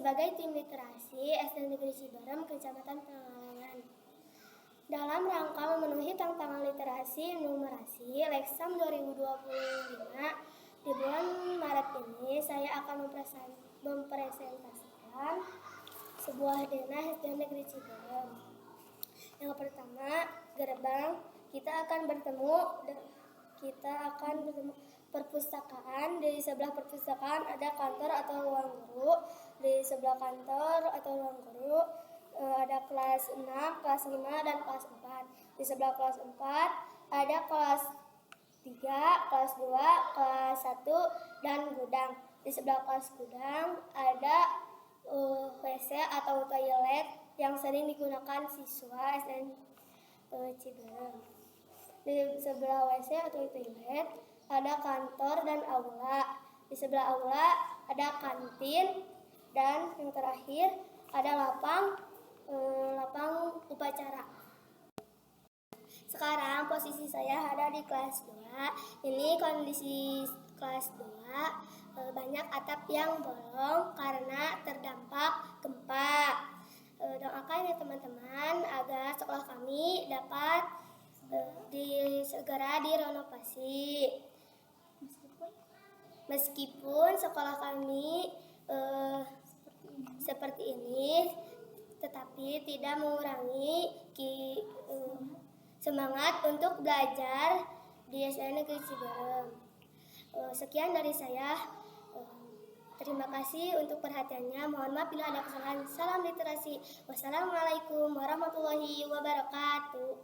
sebagai tim literasi SD Negeri Ciberem, Kecamatan Pangalengan. Dalam rangka memenuhi tantangan literasi numerasi Leksam 2025 di bulan Maret ini, saya akan mempresentasikan sebuah denah SD Negeri Ciberem. Yang pertama, gerbang. Kita akan bertemu perpustakaan. Di sebelah perpustakaan ada kantor atau ruang guru. Di sebelah kantor atau ruang guru ada kelas 6, kelas 5, dan kelas 4. Di sebelah kelas 4 ada kelas 3, kelas 2, kelas 1, dan gudang. Di sebelah kelas gudang ada WC atau toilet yang sering digunakan siswa SD Ciberem. Di sebelah WC atau toilet ada kantor dan aula. Di sebelah aula ada kantin, dan yang terakhir ada lapang upacara. Sekarang posisi saya ada di kelas 2. Ini kondisi kelas 2. Banyak atap yang bolong karena terdampak gempa. Doakan ya teman-teman agar sekolah kami dapat segera direnovasi. Meskipun sekolah kami seperti ini, tetapi tidak mengurangi semangat untuk belajar di SD Negeri Ciberem. Sekian dari saya. Terima kasih untuk perhatiannya. Mohon maaf bila ada kesalahan. Salam literasi. Wassalamualaikum warahmatullahi wabarakatuh.